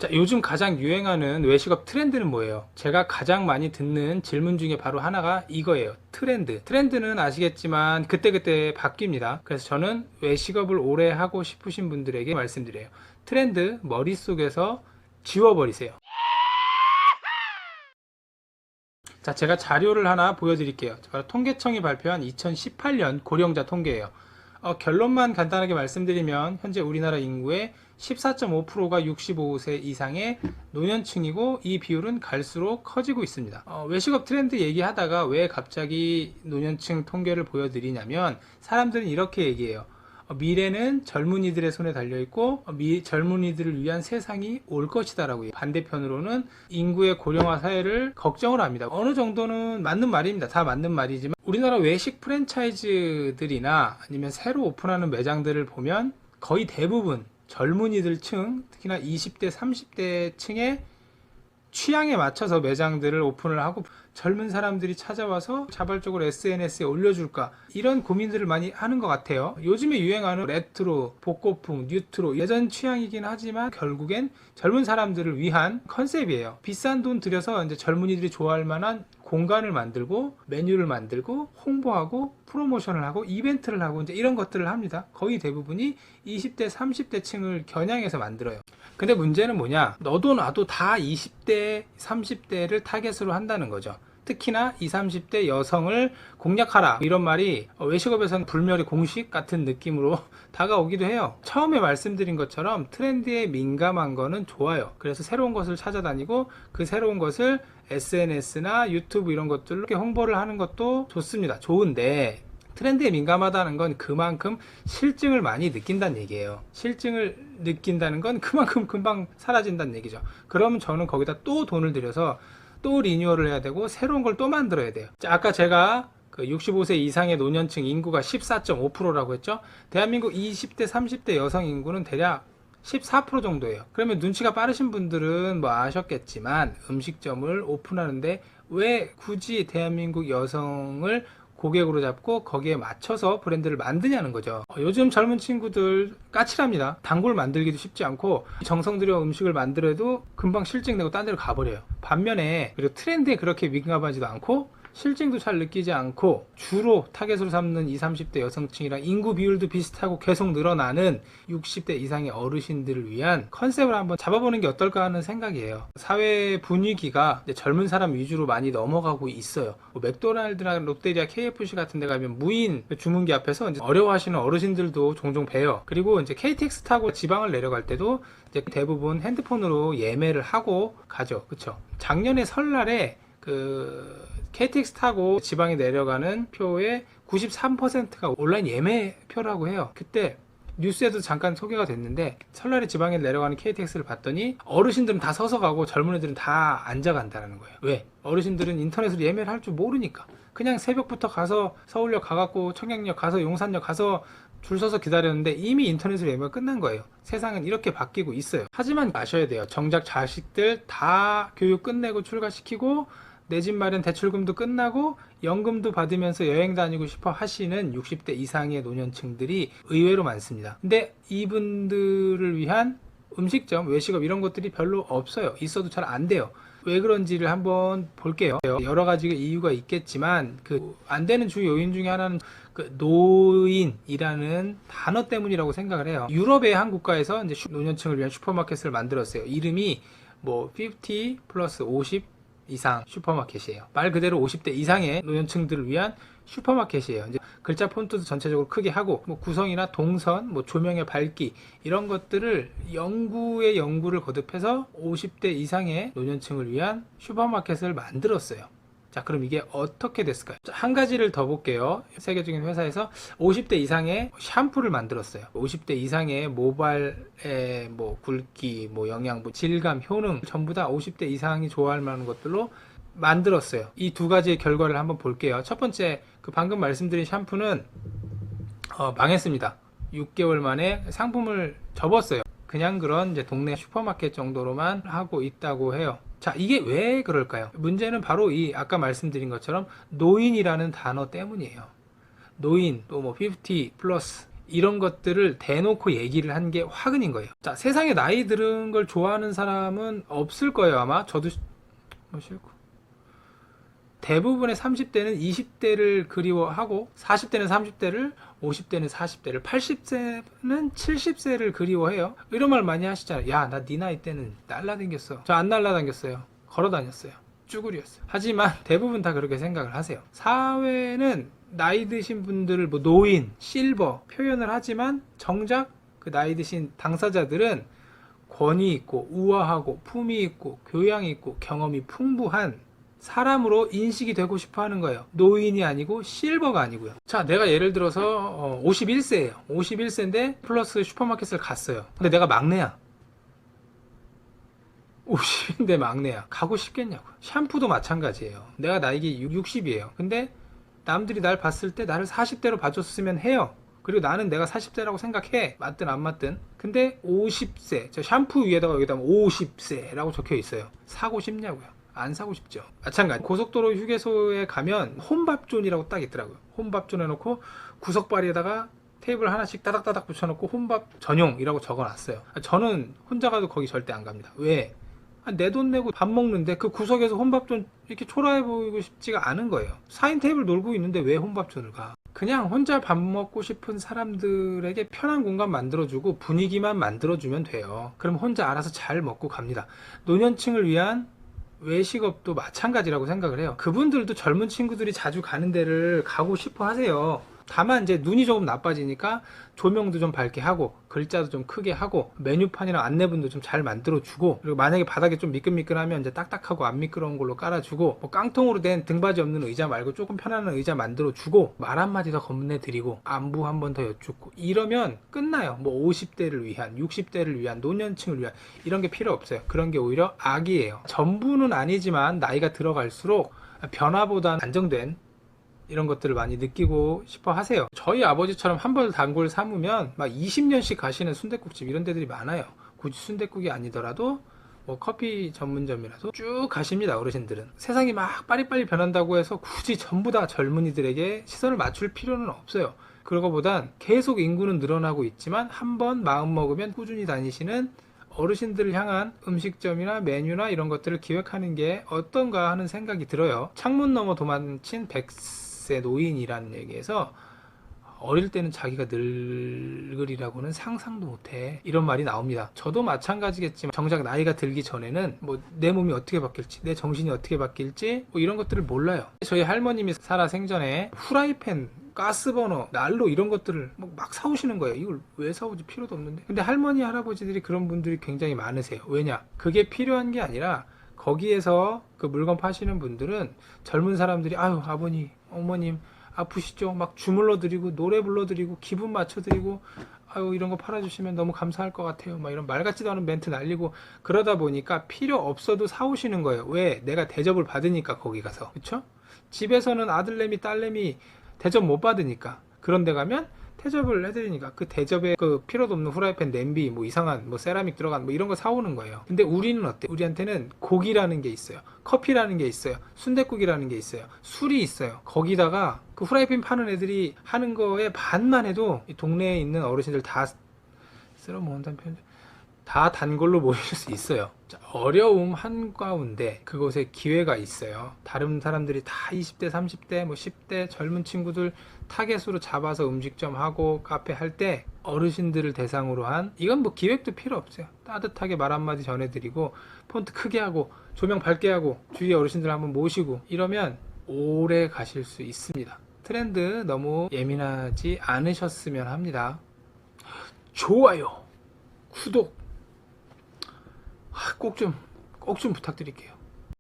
자, 요즘 가장 유행하는 외식업 트렌드는 뭐예요? 제가 가장 많이 듣는 질문 중에 바로 하나가 이거예요. 트렌드. 트렌드는 아시겠지만 그때그때 바뀝니다. 그래서 저는 외식업을 오래 하고 싶으신 분들에게 말씀드려요. 트렌드 머릿속에서 지워버리세요. 자, 제가 자료를 하나 보여드릴게요. 제가 통계청이 발표한 2018년 고령자 통계예요. 결론만 간단하게 말씀드리면 현재 우리나라 인구의 14.5%가 65세 이상의 노년층이고 이 비율은 갈수록 커지고 있습니다. 외식업 트렌드 얘기하다가 왜 갑자기 노년층 통계를 보여드리냐면 사람들은 이렇게 얘기해요. 미래는 젊은이들의 손에 달려있고 젊은이들을 위한 세상이 올 것이다라고 해요. 반대편으로는 인구의 고령화 사회를 걱정을 합니다. 어느 정도는 맞는 말입니다. 다 맞는 말이지만 우리나라 외식 프랜차이즈들이나 아니면 새로 오픈하는 매장들을 보면 거의 대부분 젊은이들 층, 특히나 20대, 30대 층의 취향에 맞춰서 매장들을 오픈을 하고 젊은 사람들이 찾아와서 자발적으로 SNS에 올려줄까 이런 고민들을 많이 하는 것 같아요. 요즘에 유행하는 레트로, 복고풍, 뉴트로 예전 취향이긴 하지만 결국엔 젊은 사람들을 위한 컨셉이에요. 비싼 돈 들여서 이제 젊은이들이 좋아할 만한 공간을 만들고 메뉴를 만들고 홍보하고 프로모션을 하고 이벤트를 하고 이제 이런 것들을 합니다. 거의 대부분이 20대, 30대 층을 겨냥해서 만들어요. 근데 문제는 뭐냐? 너도 나도 다 20대, 30대를 타겟으로 한다는 거죠. 특히나 20, 30대 여성을 공략하라 이런 말이 외식업에서는 불멸의 공식 같은 느낌으로 다가오기도 해요. 처음에 말씀드린 것처럼 트렌드에 민감한 거는 좋아요. 그래서 새로운 것을 찾아다니고 그 새로운 것을 SNS나 유튜브 이런 것들로 홍보를 하는 것도 좋습니다. 좋은데 트렌드에 민감하다는 건 그만큼 실증을 많이 느낀다는 얘기예요. 실증을 느낀다는 건 그만큼 금방 사라진다는 얘기죠. 그러면 저는 거기다 또 돈을 들여서 또 리뉴얼을 해야 되고 새로운 걸 또 만들어야 돼요. 자, 아까 제가 그 65세 이상의 노년층 인구가 14.5%라고 했죠. 대한민국 20대 30대 여성 인구는 대략 14% 정도예요. 그러면 눈치가 빠르신 분들은 뭐 아셨겠지만 음식점을 오픈하는데 왜 굳이 대한민국 여성을 고객으로 잡고 거기에 맞춰서 브랜드를 만드냐는 거죠. 요즘 젊은 친구들 까칠합니다. 단골 만들기도 쉽지 않고 정성 들여 음식을 만들어도 금방 실증내고 딴 데로 가버려요. 반면에 그리고 트렌드에 그렇게 민감하지도 않고 실증도 잘 느끼지 않고 주로 타겟으로 삼는 20, 30대 여성층이랑 인구 비율도 비슷하고 계속 늘어나는 60대 이상의 어르신들을 위한 컨셉을 한번 잡아보는 게 어떨까 하는 생각이에요. 사회 분위기가 젊은 사람 위주로 많이 넘어가고 있어요. 뭐 맥도날드나 롯데리아, KFC 같은 데 가면 무인 주문기 앞에서 이제 어려워하시는 어르신들도 종종 봬요. 그리고 이제 KTX 타고 지방을 내려갈 때도 이제 대부분 핸드폰으로 예매를 하고 가죠. 그쵸? 작년에 설날에 KTX 타고 지방에 내려가는 표의 93%가 온라인 예매표라고 해요. 그때 뉴스에도 잠깐 소개가 됐는데 설날에 지방에 내려가는 KTX를 봤더니 어르신들은 다 서서 가고 젊은이들은 다 앉아 간다는 거예요. 왜? 어르신들은 인터넷으로 예매를 할 줄 모르니까 그냥 새벽부터 가서 서울역 가갖고 청량역 가서 용산역 가서 줄 서서 기다렸는데 이미 인터넷으로 예매가 끝난 거예요. 세상은 이렇게 바뀌고 있어요. 하지만 아셔야 돼요. 정작 자식들 다 교육 끝내고 출가시키고 내 집 마련 대출금도 끝나고 연금도 받으면서 여행 다니고 싶어 하시는 60대 이상의 노년층들이 의외로 많습니다. 근데 이분들을 위한 음식점, 외식업 이런 것들이 별로 없어요. 있어도 잘 안 돼요. 왜 그런지를 한번 볼게요. 여러 가지 이유가 있겠지만 안 되는 주요 요인 중에 하나는 노인이라는 단어 때문이라고 생각을 해요. 유럽의 한 국가에서 이제 노년층을 위한 슈퍼마켓을 만들었어요. 이름이 뭐 50 플러스 50 이상 슈퍼마켓이에요. 말 그대로 50대 이상의 노년층들을 위한 슈퍼마켓이에요. 이제 글자 폰트도 전체적으로 크게 하고 뭐 구성이나 동선, 뭐 조명의 밝기 이런 것들을 연구를 거듭해서 50대 이상의 노년층을 위한 슈퍼마켓을 만들었어요. 자, 그럼 이게 어떻게 됐을까요? 한 가지를 더 볼게요. 세계적인 회사에서 50대 이상의 샴푸를 만들었어요. 50대 이상의 모발의 뭐 굵기, 뭐 영양, 뭐 질감, 효능 전부 다 50대 이상이 좋아할 만한 것들로 만들었어요. 이 두 가지의 결과를 한번 볼게요. 첫 번째, 방금 말씀드린 샴푸는 망했습니다. 6개월 만에 상품을 접었어요. 그냥 그런 이제 동네 슈퍼마켓 정도로만 하고 있다고 해요. 자, 이게 왜 그럴까요? 문제는 바로 이 아까 말씀드린 것처럼 노인이라는 단어 때문이에요. 노인, 또 뭐 50 플러스 이런 것들을 대놓고 얘기를 한 게 화근인 거예요. 자, 세상에 나이 들은 걸 좋아하는 사람은 없을 거예요. 아마 저도 뭐 싫고, 대부분의 30대는 20대를 그리워하고 40대는 30대를, 50대는 40대를, 80세는 70세를 그리워해요. 이런 말 많이 하시잖아요. 야, 나 네 나이 때는 날라다녔어. 저 안 날라다녔어요. 걸어다녔어요. 쭈구리였어요. 하지만 대부분 다 그렇게 생각을 하세요. 사회는 나이 드신 분들을 뭐 노인, 실버 표현을 하지만 정작 그 나이 드신 당사자들은 권위 있고 우아하고 품위 있고 교양 있고 경험이 풍부한 사람으로 인식이 되고 싶어 하는 거예요. 노인이 아니고 실버가 아니고요. 자, 내가 예를 들어서 51세예요. 51세인데 플러스 슈퍼마켓을 갔어요. 근데 내가 막내야. 50인데 막내야. 가고 싶겠냐고요. 샴푸도 마찬가지예요. 내가 나이가 60이에요. 근데 남들이 날 봤을 때 나를 40대로 봐줬으면 해요. 그리고 나는 내가 40대라고 생각해. 맞든 안 맞든. 근데 50세. 저 샴푸 위에다가 여기다 50세라고 적혀 있어요. 사고 싶냐고요. 안 사고 싶죠. 마찬가지. 고속도로 휴게소에 가면 혼밥존이라고 딱 있더라고요. 혼밥존 해놓고 구석바리에다가 테이블 하나씩 따닥따닥 붙여놓고 혼밥 전용이라고 적어놨어요. 저는 혼자 가도 거기 절대 안 갑니다. 왜? 내 돈 내고 밥 먹는데 그 구석에서 혼밥존 이렇게 초라해 보이고 싶지가 않은 거예요. 4인 테이블 놀고 있는데 왜 혼밥존을 가? 그냥 혼자 밥 먹고 싶은 사람들에게 편한 공간 만들어주고 분위기만 만들어주면 돼요. 그럼 혼자 알아서 잘 먹고 갑니다. 노년층을 위한 외식업도 마찬가지라고 생각을 해요. 그분들도 젊은 친구들이 자주 가는 데를 가고 싶어 하세요. 다만 이제 눈이 조금 나빠지니까 조명도 좀 밝게 하고 글자도 좀 크게 하고 메뉴판이랑 안내문도 좀 잘 만들어 주고, 그리고 만약에 바닥에 좀 미끈미끈하면 이제 딱딱하고 안 미끄러운 걸로 깔아주고, 뭐 깡통으로 된 등받이 없는 의자 말고 조금 편안한 의자 만들어 주고, 말 한마디 더 건네드리고 안부 한 번 더 여쭙고 이러면 끝나요. 뭐 50대를 위한, 60대를 위한, 노년층을 위한 이런 게 필요 없어요. 그런 게 오히려 악이에요. 전부는 아니지만 나이가 들어갈수록 변화보다 안정된 이런 것들을 많이 느끼고 싶어 하세요. 저희 아버지처럼 한 벌 단골 삼으면 막 20년씩 가시는 순댓국집 이런 데들이 많아요. 굳이 순댓국이 아니더라도 뭐 커피 전문점이라도 쭉 가십니다. 어르신들은. 세상이 막 빨리빨리 변한다고 해서 굳이 전부 다 젊은이들에게 시선을 맞출 필요는 없어요. 그러고보단 계속 인구는 늘어나고 있지만 한 번 마음 먹으면 꾸준히 다니시는 어르신들을 향한 음식점이나 메뉴나 이런 것들을 기획하는 게 어떤가 하는 생각이 들어요. 창문 너머 도망친 100세 노인이라는 얘기에서 어릴 때는 자기가 늙으리라고는 상상도 못해, 이런 말이 나옵니다. 저도 마찬가지겠지만 정작 나이가 들기 전에는 뭐 내 몸이 어떻게 바뀔지, 내 정신이 어떻게 바뀔지 뭐 이런 것들을 몰라요. 저희 할머님이 살아 생전에 후라이팬, 가스버너, 난로 이런 것들을 막 사오시는 거예요. 이걸 왜 사오지? 필요도 없는데. 근데 할머니, 할아버지들이 그런 분들이 굉장히 많으세요. 왜냐? 그게 필요한 게 아니라 거기에서 그 물건 파시는 분들은 젊은 사람들이 아유 아버님, 어머님 아프시죠? 막 주물러 드리고 노래 불러 드리고 기분 맞춰 드리고 아유 이런 거 팔아주시면 너무 감사할 것 같아요. 막 이런 말 같지도 않은 멘트 날리고 그러다 보니까 필요 없어도 사오시는 거예요. 왜? 내가 대접을 받으니까 거기 가서. 그쵸? 집에서는 아들내미 딸내미 대접 못 받으니까 그런 데 가면 대접을 해드리니까 그 대접에 그 필요도 없는 후라이팬, 냄비, 뭐 이상한 뭐 세라믹 들어간 뭐 이런 거 사오는 거예요. 근데 우리는 어때? 우리한테는 고기라는 게 있어요. 커피라는 게 있어요. 순댓국이라는 게 있어요. 술이 있어요. 거기다가 그 후라이팬 파는 애들이 하는 거에 반만 해도 이 동네에 있는 어르신들 다 쓸어모은다는 표현, 다 단골로 모일 수 있어요. 자, 어려움 한가운데 그곳에 기회가 있어요. 다른 사람들이 다 20대, 30대, 뭐 10대 젊은 친구들 타겟으로 잡아서 음식점 하고 카페 할 때 어르신들을 대상으로 한, 이건 뭐 기획도 필요 없어요. 따뜻하게 말 한마디 전해드리고 폰트 크게 하고 조명 밝게 하고 주위에 어르신들 한번 모시고 이러면 오래 가실 수 있습니다. 트렌드 너무 예민하지 않으셨으면 합니다. 좋아요, 구독 꼭 좀 부탁드릴게요.